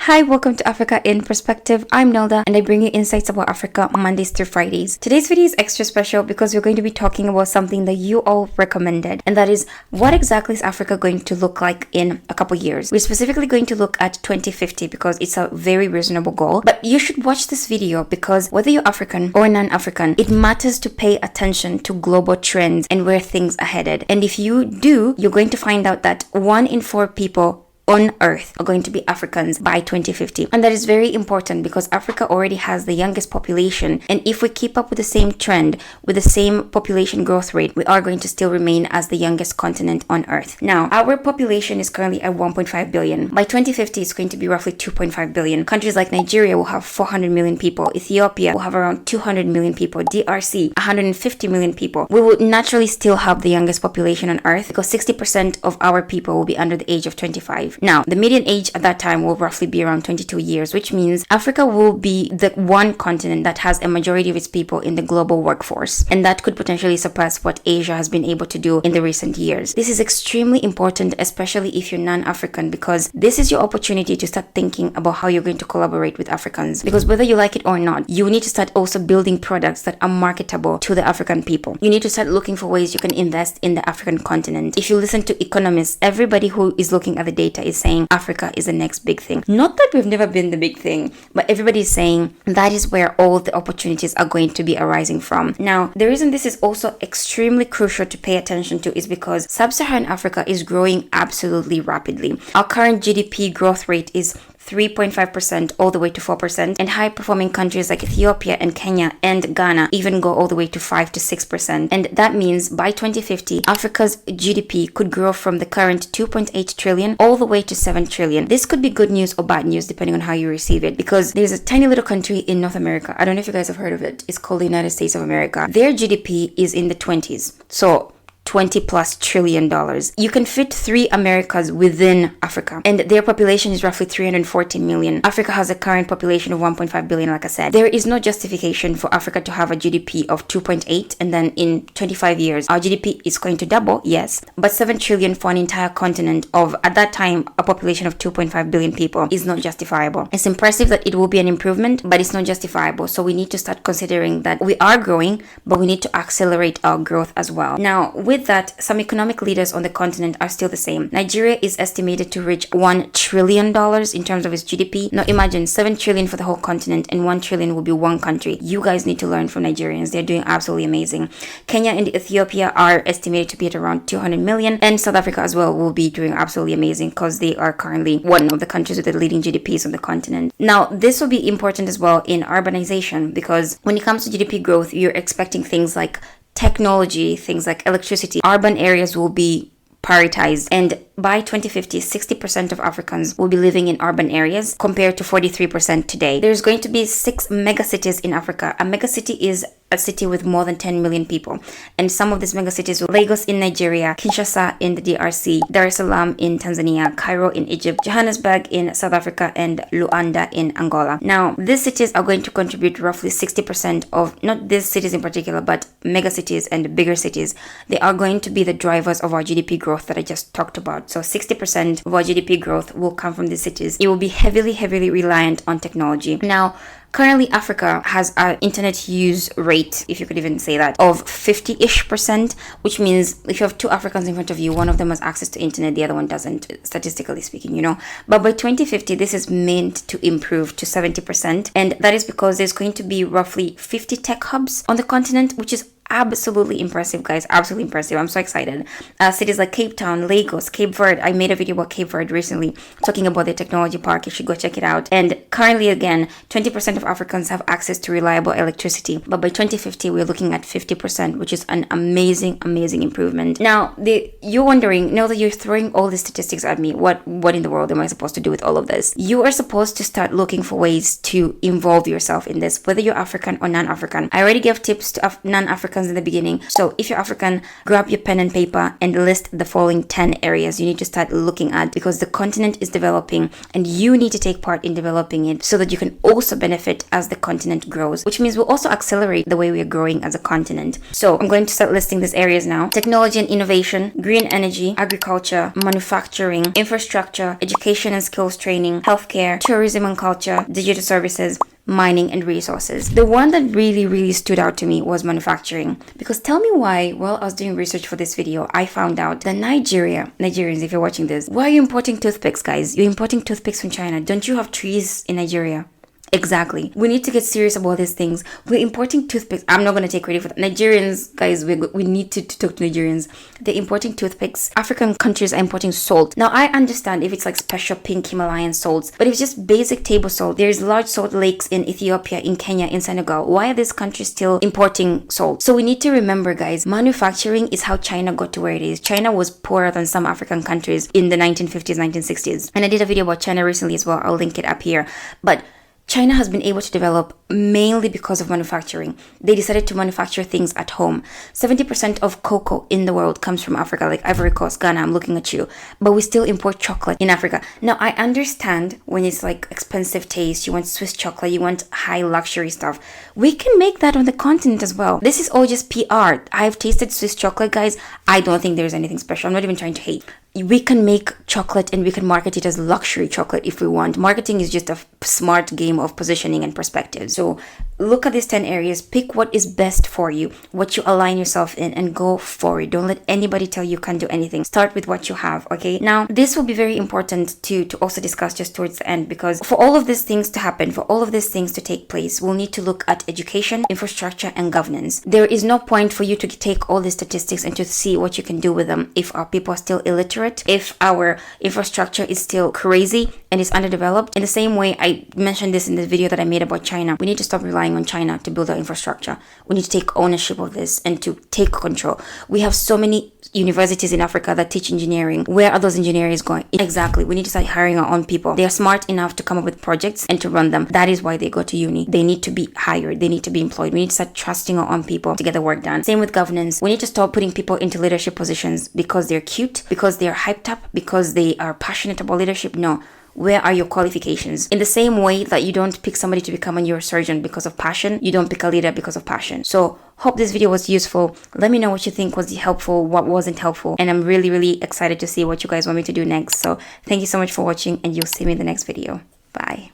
Hi, welcome to Africa in Perspective. I'm Nelda and I bring you insights about Africa Mondays through Fridays. Today's video is extra special because we're going to be talking about something that you all recommended, and that is what exactly is Africa going to look like in a couple years. We're specifically going to look at 2050 because it's a very reasonable goal, but you should watch this video because whether you're African or non-African, it matters to pay attention to global trends and where things are headed. And if you do, you're going to find out that 1 in 4 people on Earth are going to be Africans by 2050. And that is very important because Africa already has the youngest population. And if we keep up with the same trend, with the same population growth rate, we are going to still remain as the youngest continent on Earth. Now, our population is currently at 1.5 billion. By 2050, it's going to be roughly 2.5 billion. Countries like Nigeria will have 400 million people. Ethiopia will have around 200 million people. DRC, 150 million people. We will naturally still have the youngest population on Earth because 60% of our people will be under the age of 25. Now, the median age at that time will roughly be around 22 years, which means Africa will be the one continent that has a majority of its people in the global workforce. And that could potentially surpass what Asia has been able to do in the recent years. This is extremely important, especially if you're non-African, because this is your opportunity to start thinking about how you're going to collaborate with Africans. Because whether you like it or not, you need to start also building products that are marketable to the African people. You need to start looking for ways you can invest in the African continent. If you listen to economists, everybody who is looking at the data is saying Africa is the next big thing. Not that we've never been the big thing, but everybody is saying that is where all the opportunities are going to be arising from. Now, the reason this is also extremely crucial to pay attention to is because sub-Saharan Africa is growing absolutely rapidly. Our current GDP growth rate is 3.5% all the way to 4%, and high-performing countries like Ethiopia and Kenya and Ghana even go all the way to 5 to 6%. And that means by 2050, Africa's GDP could grow from the current 2.8 trillion all the way to 7 trillion. This could be good news or bad news depending on how you receive it, because there's a tiny little country in North America. I don't know if you guys have heard of it. It's called the United States of America. Their GDP is in the 20s. So $20+ trillion. You can fit 3 Americas within Africa, and their population is roughly 340 million. Africa has a current population of 1.5 billion, like I said. There is no justification for Africa to have a GDP of 2.8 and then in 25 years our GDP is going to double, yes, but 7 trillion for an entire continent of, at that time, a population of 2.5 billion people is not justifiable. It's impressive that it will be an improvement, but it's not justifiable. So we need to start considering that we are growing, but we need to accelerate our growth as well. Now, with that, some economic leaders on the continent are still the same. Nigeria is estimated to reach $1 trillion in terms of its GDP. Now imagine 7 trillion for the whole continent and 1 trillion will be one country. You guys need to learn from Nigerians. They're doing absolutely amazing. Kenya and Ethiopia are estimated to be at around 200 million, and South Africa as well will be doing absolutely amazing because they are currently one of the countries with the leading GDPs on the continent. Now, this will be important as well in urbanization, because when it comes to GDP growth, you're expecting things like technology, things like electricity. Urban areas will be prioritized, and by 2050, 60% of Africans will be living in urban areas compared to 43% today. There's going to be 6 megacities in Africa. A megacity is a city with more than 10 million people. And some of these megacities are Lagos in Nigeria, Kinshasa in the DRC, Dar es Salaam in Tanzania, Cairo in Egypt, Johannesburg in South Africa, and Luanda in Angola. Now, these cities are going to contribute roughly 60% of, not these cities in particular, but megacities and bigger cities. They are going to be the drivers of our GDP growth that I just talked about. So 60% of our GDP growth will come from these cities. It will be heavily reliant on technology. Now, currently, Africa has an internet use rate, if you could even say that, of 50-ish%, which means if you have 2 Africans in front of you, one of them has access to internet, the other one doesn't, statistically speaking, you know. But by 2050, this is meant to improve to 70%, and that is because there's going to be roughly 50 tech hubs on the continent, which is absolutely impressive, guys. Absolutely impressive. I'm so excited. Cities like Cape Town, Lagos, Cape Verde. I made a video about Cape Verde recently talking about the technology park. You should go check it out. And currently, again, 20% of Africans have access to reliable electricity. But by 2050, we're looking at 50%, which is an amazing improvement. Now, you're wondering, now that you're throwing all these statistics at me, what in the world am I supposed to do with all of this? You are supposed to start looking for ways to involve yourself in this, whether you're African or non-African. I already gave tips to non-African Africans in the beginning. So if you're African, grab your pen and paper and list the following 10 areas you need to start looking at, because the continent is developing and you need to take part in developing it so that you can also benefit as the continent grows, which means we'll also accelerate the way we are growing as a continent. So I'm going to start listing these areas now. Technology and innovation, green energy, agriculture, manufacturing, infrastructure, education and skills training, healthcare, tourism and culture, digital services, mining and resources. The one that really stood out to me was manufacturing, because tell me why, while I was doing research for this video, I found out that Nigerians, if you're watching this, why are you importing toothpicks, guys? You're importing toothpicks from China. Don't you have trees in Nigeria? Exactly. We need to get serious about these things. We're importing toothpicks. I'm not going to take credit for that. Nigerians, guys, we need to talk to Nigerians. They're importing toothpicks. African countries are importing salt. Now, I understand if it's like special pink Himalayan salts, but if it's just basic table salt, there's large salt lakes in Ethiopia, in Kenya, in Senegal. Why are these countries still importing salt? So we need to remember, guys, manufacturing is how China got to where it is. China was poorer than some African countries in the 1950s, 1960s. And I did a video about China recently as well. I'll link it up here. But China has been able to develop mainly because of manufacturing. They decided to manufacture things at home. 70% of cocoa in the world comes from Africa, like Ivory Coast, Ghana, I'm looking at you. But we still import chocolate in Africa. Now, I understand when it's like expensive taste, you want Swiss chocolate, you want high luxury stuff. We can make that on the continent as well. This is all just PR. I've tasted Swiss chocolate, guys. I don't think there's anything special. I'm not even trying to hate. We can make chocolate and we can market it as luxury chocolate if we want. Marketing is just a smart game of positioning and perspective. So look at these 10 areas, pick what is best for you, what you align yourself in, and go for it. Don't let anybody tell you can't do anything. Start with what you have, okay? Now, this will be very important to also discuss just towards the end, because for all of these things to happen, for all of these things to take place, we'll need to look at education, infrastructure, and governance. There is no point for you to take all these statistics and to see what you can do with them if our people are still illiterate, if our infrastructure is still crazy and is underdeveloped. In the same way, I mentioned this in the video that I made about China. We need to stop relying on China to build our infrastructure. We need to take ownership of this and to take control. We have so many universities in Africa that teach engineering. Where are those engineers going? Exactly. We need to start hiring our own people. They are smart enough to come up with projects and to run them. That is why they go to uni. They need to be hired. They need to be employed. We need to start trusting our own people to get the work done. Same with governance. We need to stop putting people into leadership positions because they're cute, because they're hyped up, because they are passionate about leadership. No. Where are your qualifications? In the same way that you don't pick somebody to become a neurosurgeon because of passion, you don't pick a leader because of passion. So hope this video was useful. Let me know what you think was helpful, what wasn't helpful. And I'm really excited to see what you guys want me to do next. So thank you so much for watching, and you'll see me in the next video. Bye.